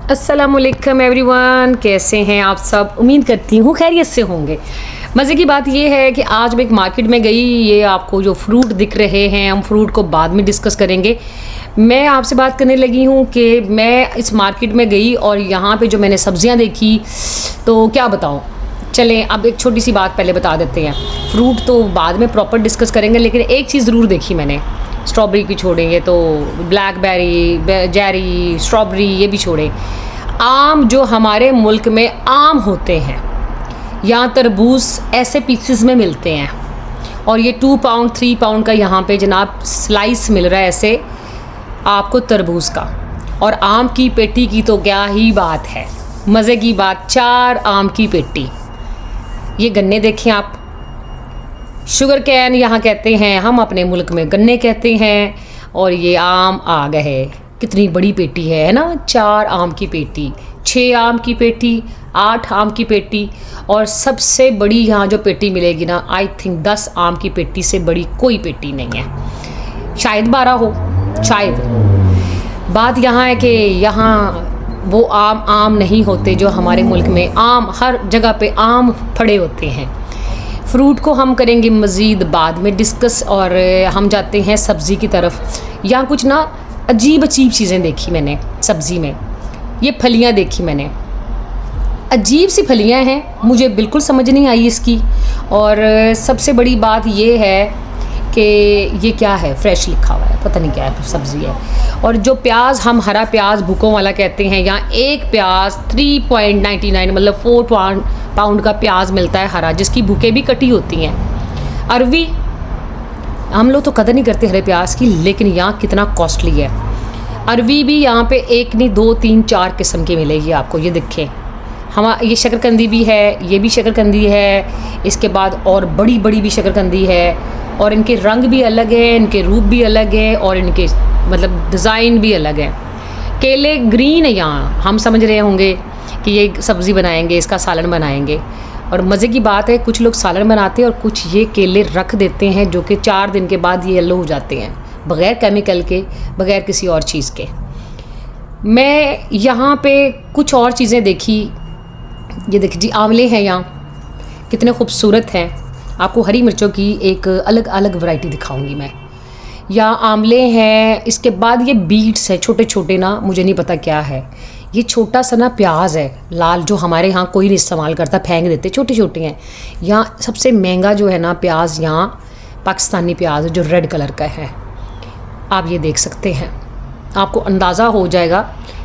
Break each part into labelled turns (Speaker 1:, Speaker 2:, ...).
Speaker 1: अस्सलामुअलैकुम एवरीवन, कैसे हैं आप सब। उम्मीद करती हूँ खैरियत से होंगे। मज़े की बात ये है कि आज मैं एक मार्केट में गई। ये आपको जो फ्रूट दिख रहे हैं, हम फ्रूट को बाद में डिस्कस करेंगे। मैं आपसे बात करने लगी हूँ कि मैं इस मार्केट में गई और यहाँ पे जो मैंने सब्ज़ियाँ देखी तो क्या बताऊँ। चलें अब एक छोटी सी बात पहले बता देते हैं। फ्रूट तो बाद में प्रॉपर डिस्कस करेंगे, लेकिन एक चीज़ ज़रूर देखी मैंने। स्ट्रॉबेरी भी छोड़ेंगे तो ब्लैकबेरी, जेरी, स्ट्रॉबेरी ये भी छोड़ें। आम जो हमारे मुल्क में आम होते हैं, यहाँ तरबूज ऐसे पीसेस में मिलते हैं और ये 2 पाउंड 3 पाउंड का यहाँ पे जनाब स्लाइस मिल रहा है ऐसे आपको तरबूज का। और आम की पेटी की तो क्या ही बात है, मज़े की बात, 4 आम की पेटी। ये गन्ने देखें आप, शुगर कैन यहाँ कहते हैं, हम अपने मुल्क में गन्ने कहते हैं। और ये आम आ गए, कितनी बड़ी पेटी है ना। 4 आम की पेटी, 6 आम की पेटी, 8 आम की पेटी। और सबसे बड़ी यहाँ जो पेटी मिलेगी ना, आई थिंक 10 आम की पेटी से बड़ी कोई पेटी नहीं है, शायद 12 हो शायद। बात यहाँ है कि यहाँ वो आम नहीं होते जो हमारे मुल्क में आम, हर जगह पे आम फड़े होते हैं। फ्रूट को हम करेंगे मज़ीद बाद में डिस्कस। और हम जाते हैं सब्ज़ी की तरफ। यहाँ कुछ ना अजीब चीज़ें देखी मैंने सब्ज़ी में। ये फलियाँ देखी मैंने, अजीब सी फलियाँ हैं, मुझे बिल्कुल समझ नहीं आई इसकी। और सबसे बड़ी बात ये है कि ये क्या है, फ्रेश लिखा हुआ है, पता नहीं क्या है, सब्ज़ी है। और जो प्याज, हम हरा प्याज भूकों वाला कहते हैं, यहाँ एक प्याज 3.99 मतलब 4 पाउंड का प्याज मिलता है हरा, जिसकी भूकें भी कटी होती हैं। अरवी, हम लोग तो कदर नहीं करते हरे प्याज की, लेकिन यहाँ कितना कॉस्टली है। अरवी भी यहाँ पे एक नहीं 2 3 4 किस्म की मिलेगी आपको। ये देखें, ये शकरकंदी भी है, ये भी शकरकंदी है, इसके बाद और बड़ी बड़ी भी शकरकंदी है। और इनके रंग भी अलग है, इनके रूप भी अलग है, और इनके मतलब डिज़ाइन भी अलग है। केले ग्रीन है यहाँ, हम समझ रहे होंगे कि ये सब्ज़ी बनाएंगे, इसका सालन बनाएंगे। और मज़े की बात है, कुछ लोग सालन बनाते हैं और कुछ ये केले रख देते हैं जो कि 4 दिन के बाद ये येलो हो जाते हैं, बग़ैर केमिकल के, बग़ैर किसी और चीज़ के। मैं यहाँ पे कुछ और चीज़ें देखी। ये देखिए जी, आंवले हैं यहाँ, कितने खूबसूरत हैं। आपको हरी मिर्चों की एक अलग अलग वैरायटी दिखाऊंगी मैं। यहाँ आंवले हैं, इसके बाद ये बीट्स है छोटे छोटे ना, मुझे नहीं पता क्या है। ये छोटा सा ना प्याज है लाल, जो हमारे यहाँ कोई नहीं इस्तेमाल करता, फेंक देते, छोटे छोटे हैं। यहाँ सबसे महंगा जो है ना प्याज, यहाँ पाकिस्तानी प्याज है जो रेड कलर का है। आप ये देख सकते हैं, आपको अंदाज़ा हो जाएगा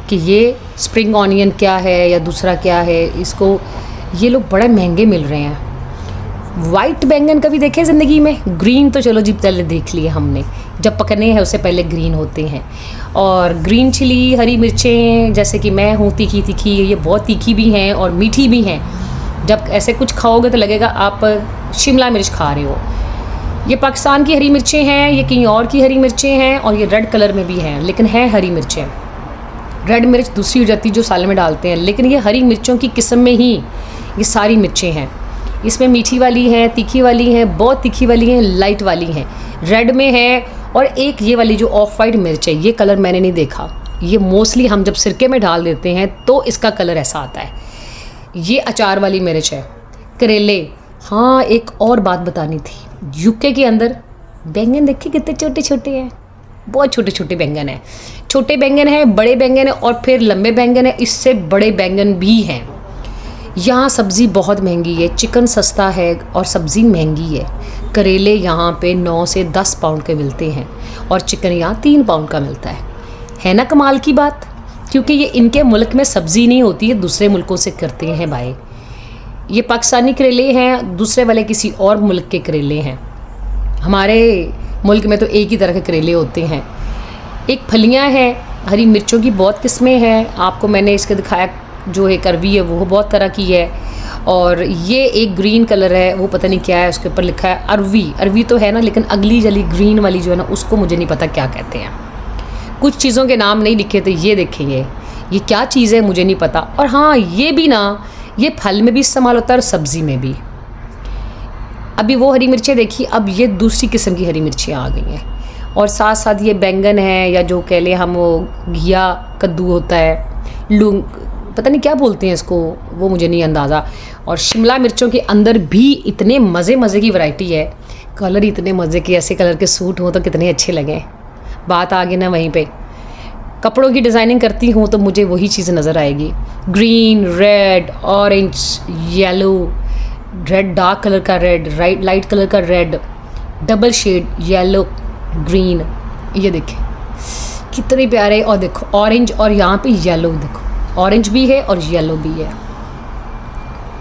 Speaker 1: कि ये स्प्रिंग ऑनियन क्या है या दूसरा क्या है। इसको ये लोग बड़े महंगे मिल रहे हैं। वाइट बैंगन कभी देखे ज़िंदगी में? ग्रीन तो चलो जी पहले देख लिए हमने, जब पकने हैं उससे पहले ग्रीन होते हैं। और ग्रीन चिली, हरी मिर्चें, जैसे कि मैं हूँ तीखी तीखी, ये बहुत तीखी भी हैं और मीठी भी हैं। जब ऐसे कुछ खाओगे तो लगेगा आप शिमला मिर्च खा रहे हो। ये पाकिस्तान की हरी मिर्चें हैं, ये कहीं और की हरी मिर्चें हैं, और ये रेड कलर में भी हैं, लेकिन है हरी मिर्चें। रेड मिर्च दूसरी हो जाती है जो सालन में डालते हैं, लेकिन ये हरी मिर्चों की किस्म में ही ये सारी मिर्चें हैं। इसमें मीठी वाली हैं, तीखी वाली हैं, बहुत तीखी वाली हैं, लाइट वाली हैं, रेड में है। और एक ये वाली जो ऑफ वाइट मिर्च है, ये कलर मैंने नहीं देखा। ये मोस्टली हम जब सिरके में डाल देते हैं तो इसका कलर ऐसा आता है। ये अचार वाली मिर्च है। करेले, हाँ एक और बात बतानी थी, यूके के अंदर बैंगन देखिए कितने छोटे छोटे हैं, बहुत छोटे छोटे बैंगन हैं। छोटे बैंगन हैं, बड़े बैंगन हैं, और फिर लंबे बैंगन हैं, इससे बड़े बैंगन भी हैं। यहाँ सब्ज़ी बहुत महंगी है, चिकन सस्ता है और सब्ज़ी महंगी है। करेले यहाँ पे 9 से 10 पाउंड के मिलते हैं और चिकन यहाँ 3 पाउंड का मिलता है ना कमाल की बात। क्योंकि ये इनके मुल्क में सब्ज़ी नहीं होती है, दूसरे मुल्कों से करते हैं भाई। ये पाकिस्तानी करेले हैं, दूसरे वाले किसी और मुल्क के करेले हैं। हमारे मुल्क में तो एक ही तरह के करेले होते हैं। एक फलियाँ हैं, हरी मिर्चों की बहुत किस्में हैं। आपको मैंने इसके दिखाया, जो एक अरवी है वो बहुत तरह की है। और ये एक ग्रीन कलर है, वो पता नहीं क्या है, उसके ऊपर लिखा है अरवी। अरवी तो है ना, लेकिन अगली जली ग्रीन वाली जो है ना, उसको मुझे नहीं पता क्या कहते हैं। कुछ चीज़ों के नाम नहीं लिखे थे, ये देखेंगे ये क्या चीज़ है मुझे नहीं पता। और हाँ, ये भी ना, ये फल में भी इस्तेमाल होता है और सब्ज़ी में भी। अभी वो हरी मिर्चें देखी, अब ये दूसरी किस्म की हरी मिर्चियाँ आ गई हैं। और साथ साथ ये बैंगन है, या जो कह लें हम वो घिया कद्दू होता है, लूंग, पता नहीं क्या बोलते हैं इसको, वो मुझे नहीं अंदाज़ा। और शिमला मिर्चों के अंदर भी इतने मज़े की वैरायटी है, कलर इतने मज़े के, ऐसे कलर के सूट हो तो कितने अच्छे लगें। बात आ गई ना वहीं पे, कपड़ों की डिज़ाइनिंग करती हूँ तो मुझे वही चीज़ नज़र आएगी। Green, red, orange, yellow, red, dark colour का रेड, लाइट कलर का red, double shade yellow green, ये देखें कितने प्यारे। और देखो ऑरेंज, और यहाँ पे येलो, देखो ऑरेंज भी है और येलो भी है।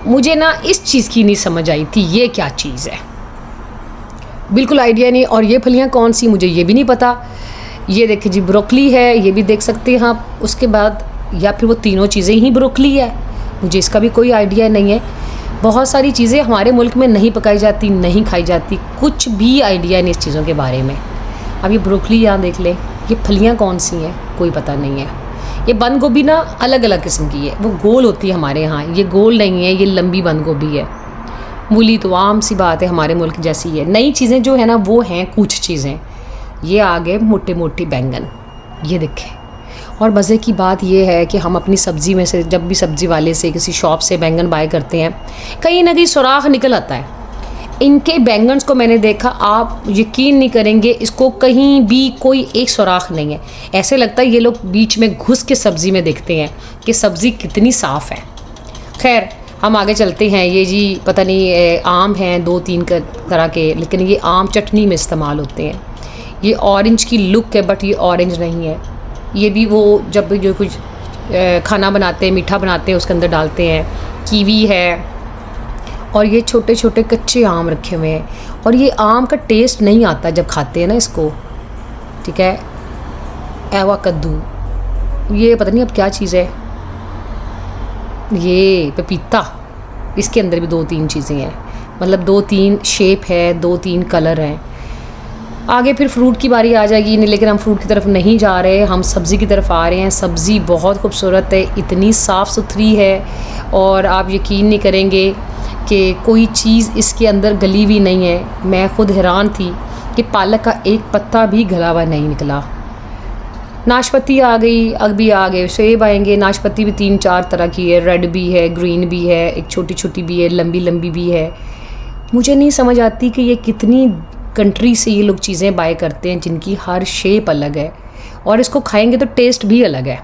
Speaker 1: मुझे ना इस चीज़ की नहीं समझ आई थी, ये क्या चीज़ है, बिल्कुल आइडिया नहीं। और ये फलियाँ कौन सी, मुझे ये भी नहीं पता। ये देखिए जी ब्रोकली है, ये भी देख सकते हैं आप। उसके बाद या फिर वो तीनों चीज़ें ही ब्रोकली है, मुझे इसका भी कोई आइडिया नहीं है। बहुत सारी चीज़ें हमारे मुल्क में नहीं पकाई जाती, नहीं खाई जाती, कुछ भी आइडिया नहीं इस चीज़ों के बारे में। अब ये ब्रोकली यहाँ देख लें, ये फलियाँ कौन सी हैं कोई पता नहीं है। ये बंद गोभी ना अलग अलग किस्म की है, वो गोल होती है हमारे यहाँ, ये गोल नहीं है, ये लंबी बंद गोभी है। मूली तो आम सी बात है, हमारे मुल्क जैसी है। नई चीज़ें जो है ना वो हैं कुछ चीज़ें। ये आ गए मोटे मोटे बैंगन, ये देखें। और मज़े की बात ये है कि हम अपनी सब्ज़ी में से जब भी सब्ज़ी वाले से किसी शॉप से बैंगन बाय करते हैं, कहीं ना कहीं सुराख निकल आता है। इनके बैंगन्स को मैंने देखा, आप यकीन नहीं करेंगे, इसको कहीं भी कोई एक सुराख नहीं है। ऐसे लगता है ये लोग बीच में घुस के सब्ज़ी में देखते हैं कि सब्ज़ी कितनी साफ़ है। खैर हम आगे चलते हैं। ये जी पता नहीं आम हैं 2-3 तरह के, लेकिन ये आम चटनी में इस्तेमाल होते हैं। ये ऑरेंज की लुक है बट ये ऑरेंज नहीं है। ये भी वो जब जो कुछ खाना बनाते हैं, मीठा बनाते हैं, उसके अंदर डालते हैं। कीवी है, और ये छोटे छोटे कच्चे आम रखे हुए हैं। और ये आम का टेस्ट नहीं आता जब खाते हैं ना इसको, ठीक है। एवा कद्दू, ये पता नहीं अब क्या चीज़ है, ये पपीता, इसके अंदर भी 2-3 चीज़ें हैं, मतलब 2-3 शेप है, 2-3 कलर हैं। आगे फिर फ्रूट की बारी आ जाएगी, नहीं लेकिन हम फ्रूट की तरफ नहीं जा रहे, हम सब्ज़ी की तरफ आ रहे हैं। सब्ज़ी बहुत खूबसूरत है, इतनी साफ़ सुथरी है, और आप यकीन नहीं करेंगे कि कोई चीज़ इसके अंदर गली भी नहीं है। मैं ख़ुद हैरान थी कि पालक का एक पत्ता भी गला हुआ नहीं निकला। नाशपाती आ गई, अभी आ गए सेब आएंगे। नाशपाती भी 3-4 तरह की है, रेड भी है, ग्रीन भी है, एक छोटी छोटी भी है, लंबी लंबी भी है। मुझे नहीं समझ आती कि ये कितनी कंट्री से ये लोग चीज़ें बाय करते हैं जिनकी हर शेप अलग है, और इसको खाएंगे तो टेस्ट भी अलग है।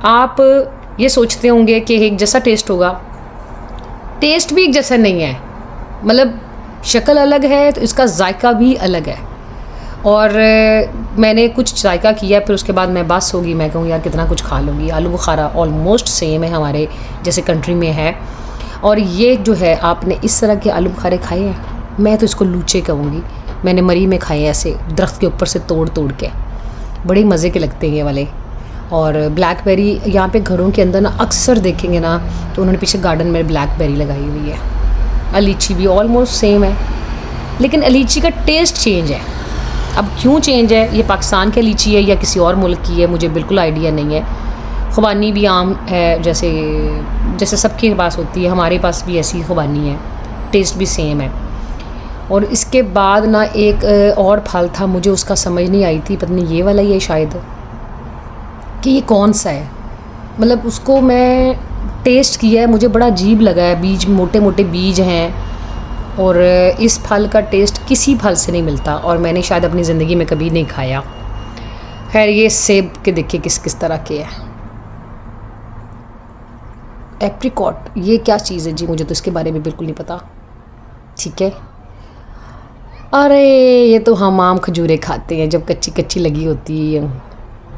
Speaker 1: आप ये सोचते होंगे कि एक जैसा टेस्ट होगा, टेस्ट भी एक जैसा नहीं है, मतलब शक्ल अलग है तो इसका जायका भी अलग है। और मैंने कुछ जायका किया, फिर उसके बाद मैं बस होगी, मैं कहूँ यार कितना कुछ खा लूँगी। आलू बुखारा ऑलमोस्ट सेम है हमारे जैसे कंट्री में है। और ये जो है आपने इस तरह के आलू बुखारे खाए हैं, मैं तो इसको लूचे कहूँगी। मैंने मरी में खाए ऐसे दरख्त के ऊपर से तोड़ तोड़ के, बड़े मज़े के लगते हैं ये वाले। और ब्लैकबेरी यहाँ पे घरों के अंदर ना अक्सर देखेंगे ना, तो उन्होंने पीछे गार्डन में ब्लैकबेरी लगाई हुई है। अलीची भी ऑलमोस्ट सेम है, लेकिन अलीची का टेस्ट चेंज है। अब क्यों चेंज है, ये पाकिस्तान की लीची है या किसी और मुल्क की है, मुझे बिल्कुल आइडिया नहीं है। खुबानी भी आम है, जैसे सबके पास होती है, हमारे पास भी ऐसी खुबानी है, टेस्ट भी सेम है। और इसके बाद ना एक और फल था, मुझे उसका समझ नहीं आई थी, पता नहीं ये वाला ही है शायद, कि ये कौन सा है। मतलब उसको मैं टेस्ट किया है, मुझे बड़ा अजीब लगा है। बीज मोटे मोटे बीज हैं, और इस फल का टेस्ट किसी फल से नहीं मिलता, और मैंने शायद अपनी ज़िंदगी में कभी नहीं खाया। खैर ये सेब के देखिए किस किस तरह के है। एप्रिकॉट, ये क्या चीज़ है जी, मुझे तो इसके बारे में बिल्कुल नहीं पता, ठीक है। अरे ये तो हम आम खजूरें खाते हैं जब कच्ची कच्ची लगी होती है,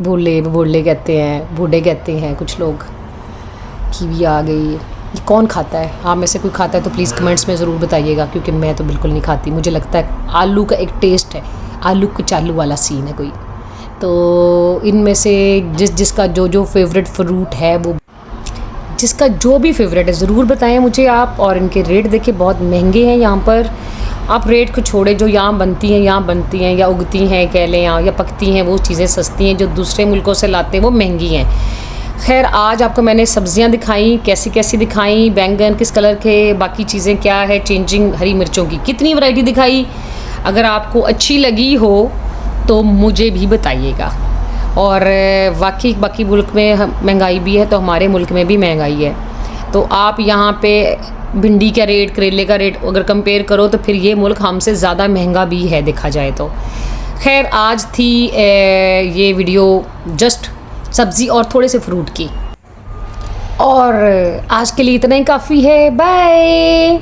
Speaker 1: भोले कहते हैं, बूढ़े कहते हैं कुछ लोग। कीवी आ गई, ये कौन खाता है? आप में से कोई खाता है तो प्लीज़ कमेंट्स में ज़रूर बताइएगा, क्योंकि मैं तो बिल्कुल नहीं खाती। मुझे लगता है आलू का एक टेस्ट है, आलू कचालू वाला सीन है कोई। तो इनमें से जिसका जो फेवरेट फ्रूट है, वो जिसका जो भी फेवरेट है ज़रूर बताएं मुझे आप। और इनके रेट देखिए बहुत महंगे हैं यहाँ पर। आप रेट को छोड़े, जो यहाँ बनती हैं या उगती हैं कह लें, या पकती हैं, वो चीज़ें सस्ती हैं। जो दूसरे मुल्कों से लाते हैं वो महंगी हैं। खैर आज आपको मैंने सब्जियां दिखाई, कैसी कैसी दिखाई, बैंगन किस कलर के, बाकी चीज़ें क्या है, चेंजिंग हरी मिर्चों की कितनी वैरायटी दिखाई। अगर आपको अच्छी लगी हो तो मुझे भी बताइएगा। और वाकई बाकी मुल्क में महंगाई भी है तो हमारे मुल्क में भी महंगाई है। तो आप यहाँ पे भिंडी का रेट, करेले का रेट अगर कंपेयर करो तो फिर ये मुल्क हमसे ज़्यादा महंगा भी है देखा जाए तो। खैर आज थी ये वीडियो जस्ट सब्ज़ी और थोड़े से फ्रूट की, और आज के लिए इतना ही काफ़ी है। बाय।